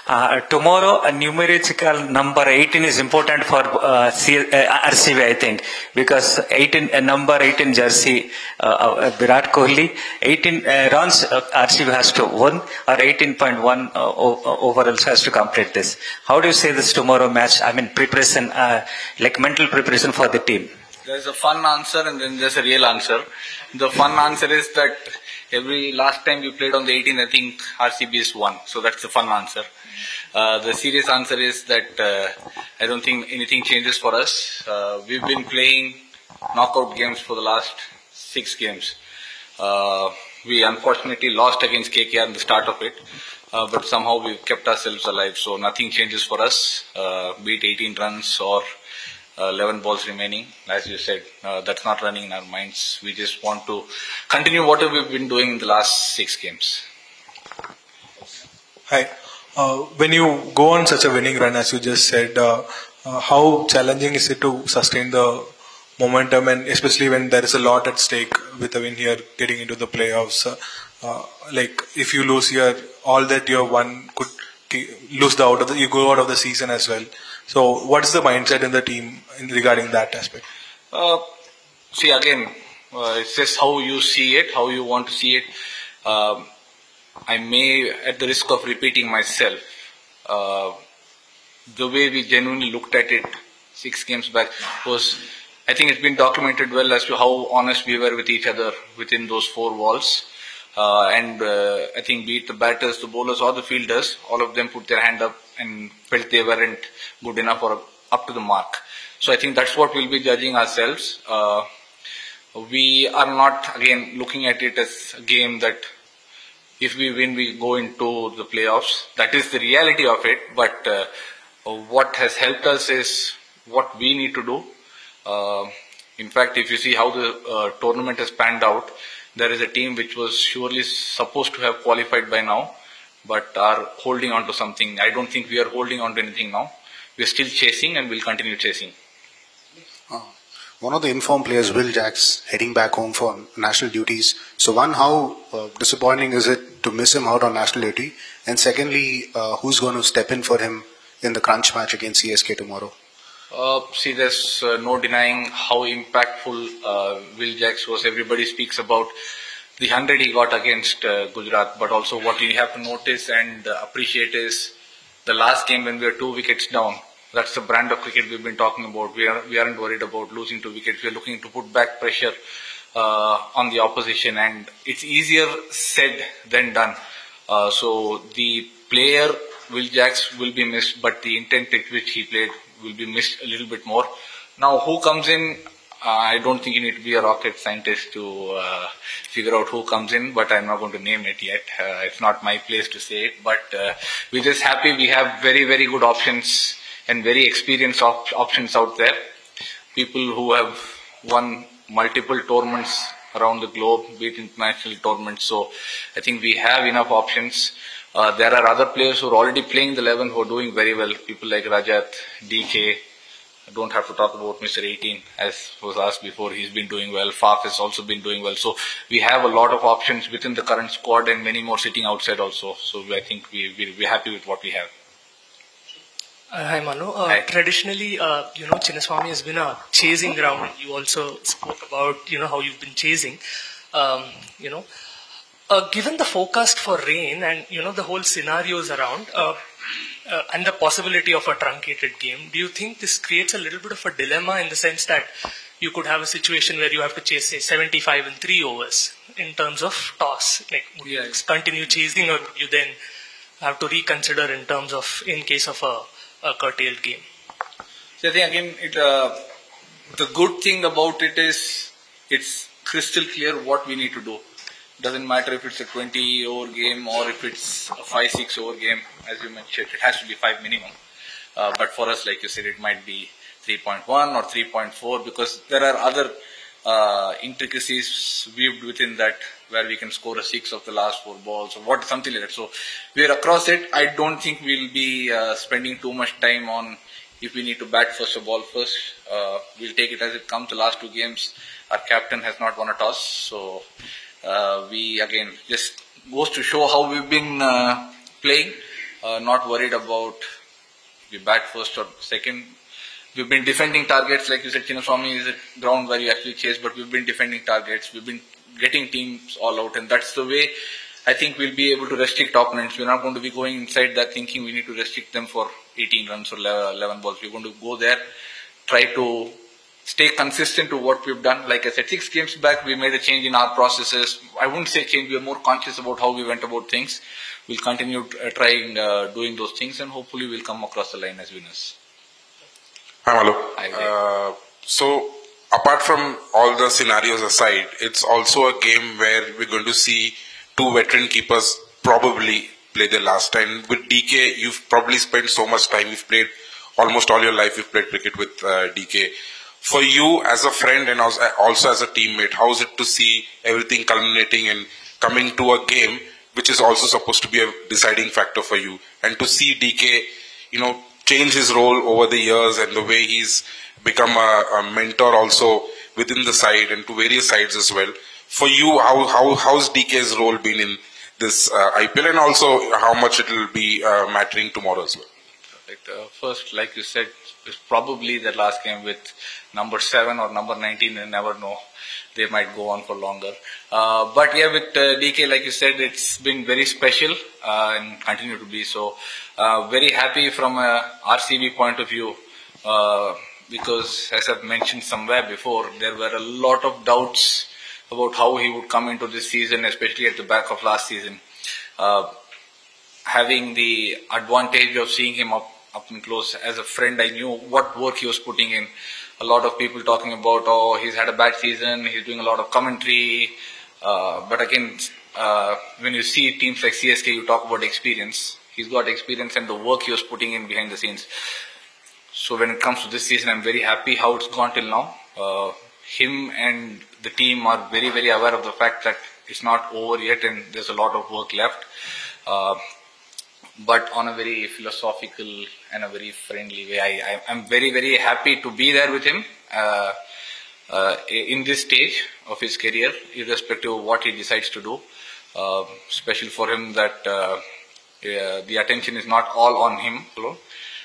Tomorrow, a numerical number 18 is important for RCB, I think, because 18, number 18 jersey, Virat Kohli, 18 runs RCB has to win, or 18.1 overall has to complete this. How do you say this tomorrow match? I mean, preparation, like mental preparation for the team. There's a fun answer and then there's a real answer. The fun answer is that last time we played on the 18th, I think RCB is won. So that's the fun answer. The serious answer is that I don't think anything changes for us. We've been playing knockout games for the last 6 games. We unfortunately lost against KKR in the start of it, but somehow we've kept ourselves alive. So nothing changes for us, be it 18 runs or 11 balls remaining. As you said, that's not running in our minds. We just want to continue what we've been doing in the last 6 games. Hi. When you go on such a winning run, as you just said, how challenging is it to sustain the momentum, and especially when there is a lot at stake with a win here, getting into the playoffs? Like if you lose here, all that you have won could lose you go out of the season as well. So what is the mindset in the team regarding that aspect? See, again, it's just how you see it, how you want to see it. I may, at the risk of repeating myself, the way we genuinely looked at it 6 games back was, I think it's been documented well as to how honest we were with each other within those 4 walls. And I think be it the batters, the bowlers or the fielders, all of them put their hand up and felt they weren't good enough or up to the mark. So I think that's what we'll be judging ourselves. We are not, again, looking at it as a game that if we win, we go into the playoffs. That is the reality of it. But what has helped us is what we need to do. In fact, if you see how the tournament has panned out, there is a team which was surely supposed to have qualified by now, but are holding on to something. I don't think we are holding on to anything now. We are still chasing and will continue chasing. One of the informed players, Will Jacks, heading back home for national duties. So one, how disappointing is it to miss him out on national duty? And secondly, who's going to step in for him in the crunch match against CSK tomorrow? See, there's no denying how impactful Will Jacks was. Everybody speaks about the 100 he got against Gujarat, but also what you have to notice and appreciate is the last game when we were 2 wickets down. That's the brand of cricket we've been talking about. We aren't worried about losing 2 wickets. We're looking to put back pressure on the opposition, and it's easier said than done. So the player, Will Jacks, will be missed, but the intent at which he played will be missed a little bit more. Now, who comes in? I don't think you need to be a rocket scientist to figure out who comes in, but I'm not going to name it yet. It's not my place to say it, but we're just happy we have very, very good options and very experienced options out there. People who have won multiple tournaments around the globe, be it international tournaments. So I think we have enough options. There are other players who are already playing the 11 who are doing very well. People like Rajat, DK. I don't have to talk about Mr. 18, as was asked before. He's been doing well. Faf has also been doing well. So we have a lot of options within the current squad and many more sitting outside also. So I think we're happy with what we have. Hi Manu. Traditionally, Chinnaswamy has been a chasing ground. You also spoke about, how you've been chasing. Given the forecast for rain and, the whole scenarios around, and the possibility of a truncated game, do you think this creates a little bit of a dilemma in the sense that you could have a situation where you have to chase, say, 75 in 3 overs in terms of toss? Like, would you continue chasing, or would you then have to reconsider in terms of, in case of a curtailed game? So I think again, the good thing about it is it's crystal clear what we need to do. Doesn't matter if it's a 20-over game or if it's a 5-6 over game. As you mentioned, it has to be 5 minimum. But for us, like you said, it might be 3.1 or 3.4 because there are other intricacies weaved within that where we can score a 6 of the last 4 balls or something like that. So we are across it. I don't think we'll be spending too much time on if we need to bat first or ball first. We'll take it as it comes. The last 2 games, our captain has not won a toss. So we, again, just goes to show how we've been playing. not worried about we bat first or second. We've been defending targets, like you said, Chinnaswamy is a ground where you actually chase, but we've been defending targets. We've been getting teams all out, and that's the way I think we'll be able to restrict opponents. We're not going to be going inside that thinking we need to restrict them for 18 runs or 11 balls. We're going to go there, try to stay consistent to what we've done. Like I said, 6 games back, we made a change in our processes. I wouldn't say change, we are more conscious about how we went about things. We'll continue trying doing those things, and hopefully we'll come across the line as winners. Hi, Malu. Hi, so, apart from all the scenarios aside, it's also a game where we're going to see 2 veteran keepers probably play their last time. With DK, you've probably spent so much time. You've played almost all your life. You've played cricket with DK. For you, as a friend and also as a teammate, how is it to see everything culminating and coming to a game which is also supposed to be a deciding factor for you, and to see DK, change his role over the years and the way he's become a mentor also within the side and to various sides as well. For you, how's DK's role been in this IPL, and also how much it will be mattering tomorrow as well? First, like you said, it's probably the last game with number 7 or number 19. You never know. They might go on for longer. But yeah, with DK, like you said, it's been very special and continue to be so. Very happy from a RCB point of view because, as I've mentioned somewhere before, there were a lot of doubts about how he would come into this season, especially at the back of last season. Having the advantage of seeing him up and close as a friend, I knew what work he was putting in. A lot of people talking about, he's had a bad season, he's doing a lot of commentary. But again, when you see teams like CSK, you talk about experience. He's got experience and the work he was putting in behind the scenes. So when it comes to this season, I'm very happy how it's gone till now. Him and the team are very, very aware of the fact that it's not over yet and there's a lot of work left. But on a very philosophical and a very friendly way. I'm very, very happy to be there with him in this stage of his career, irrespective of what he decides to do. Special for him that the attention is not all on him alone.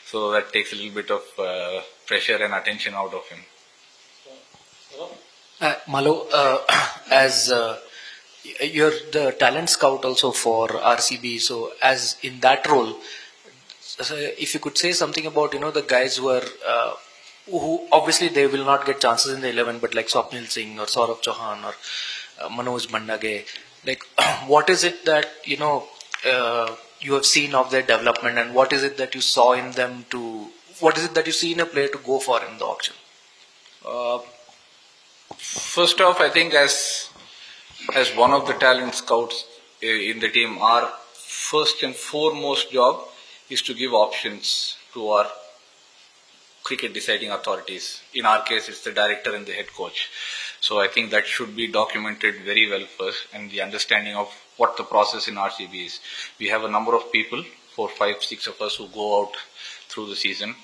So that takes a little bit of pressure and attention out of him. Malu, as you're the talent scout also for RCB, so as in that role, if you could say something about the guys who are who obviously they will not get chances in the 11, but like Swapnil Singh or Saurabh Chauhan or Manoj Mandage, like what is it that you have seen of their development, and what is it that you saw in them what is it that you see in a player to go for in the auction? First off, I think as one of the talent scouts in the team, our first and foremost job is to give options to our cricket deciding authorities. In our case, it's the director and the head coach. So I think that should be documented very well first, and the understanding of what the process in RCB is. We have a number of people, 4, 5, 6 of us who go out through the season.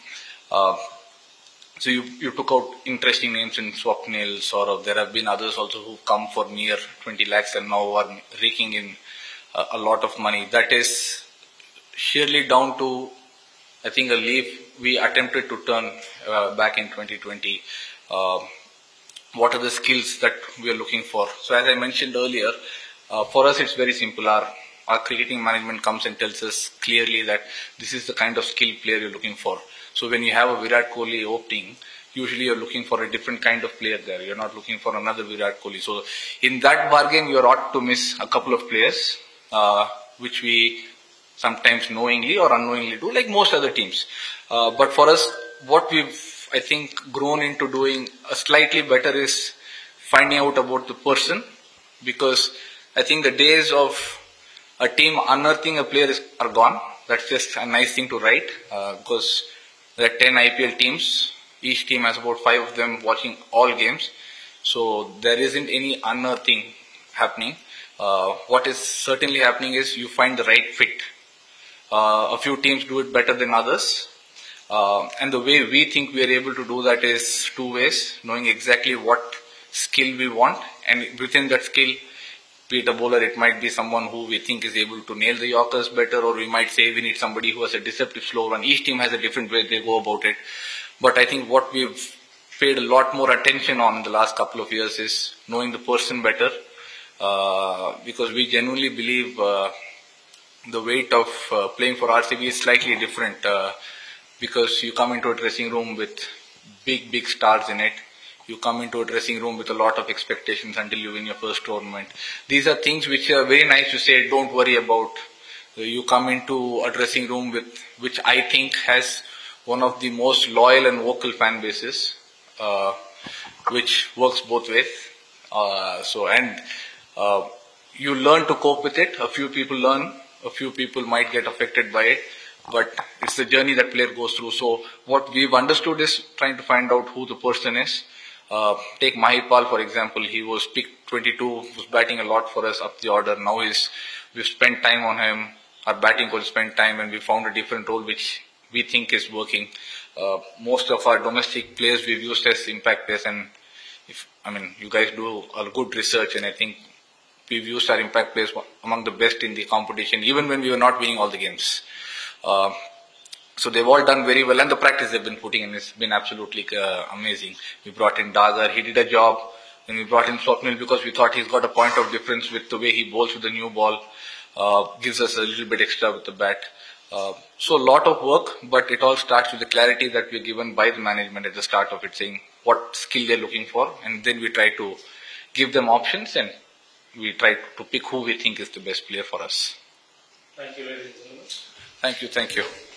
So you took out interesting names in Swapnil, Saurabh. There have been others also who come for near 20 lakhs and now are raking in a lot of money. That is sheerly down to, I think, a leaf we attempted to turn back in 2020. What are the skills that we are looking for? So as I mentioned earlier, for us it's very simple. Our cricketing management comes and tells us clearly that this is the kind of skill player you're looking for. So when you have a Virat Kohli opening, usually you're looking for a different kind of player there. You're not looking for another Virat Kohli. So in that bargain, you're ought to miss a couple of players, which we sometimes knowingly or unknowingly do, like most other teams. But for us, what we've, I think, grown into doing slightly better is finding out about the person, because I think the days of a team unearthing a player are gone. That's just a nice thing to write, because there are 10 IPL teams. Each team has about 5 of them watching all games. So there isn't any unearthing happening. What is certainly happening is you find the right fit. A few teams do it better than others. And the way we think we are able to do that is 2 ways. Knowing exactly what skill we want, and within that skill, be it a bowler, it might be someone who we think is able to nail the Yorkers better, or we might say we need somebody who has a deceptive slow run. Each team has a different way they go about it. But I think what we've paid a lot more attention on in the last couple of years is knowing the person better, because we genuinely believe the weight of playing for RCB is slightly different, because you come into a dressing room with big stars in it. You come into a dressing room with a lot of expectations until you win your first tournament. These are things which are very nice to say, don't worry about. You come into a dressing room with, which I think has one of the most loyal and vocal fan bases, which works both ways. You learn to cope with it. A few people learn, a few people might get affected by it, but it's the journey that player goes through. So what we've understood is trying to find out who the person is. Take Mahipal, for example. He was picked 22, was batting a lot for us up the order. Now we've spent time on him. Our batting coach spent time, and we found a different role which we think is working. Most of our domestic players we've used as impact players, and you guys do a good research, and I think we've used our impact players among the best in the competition, even when we were not winning all the games. So they've all done very well, and the practice they've been putting in has been absolutely amazing. We brought in Dagar, he did a job. Then we brought in Swapnil because we thought he's got a point of difference with the way he bowls with the new ball. Gives us a little bit extra with the bat. So a lot of work, but it all starts with the clarity that we're given by the management at the start of it, saying what skill they're looking for, and then we try to give them options, and we try to pick who we think is the best player for us. Thank you, ladies and gentlemen. Thank you.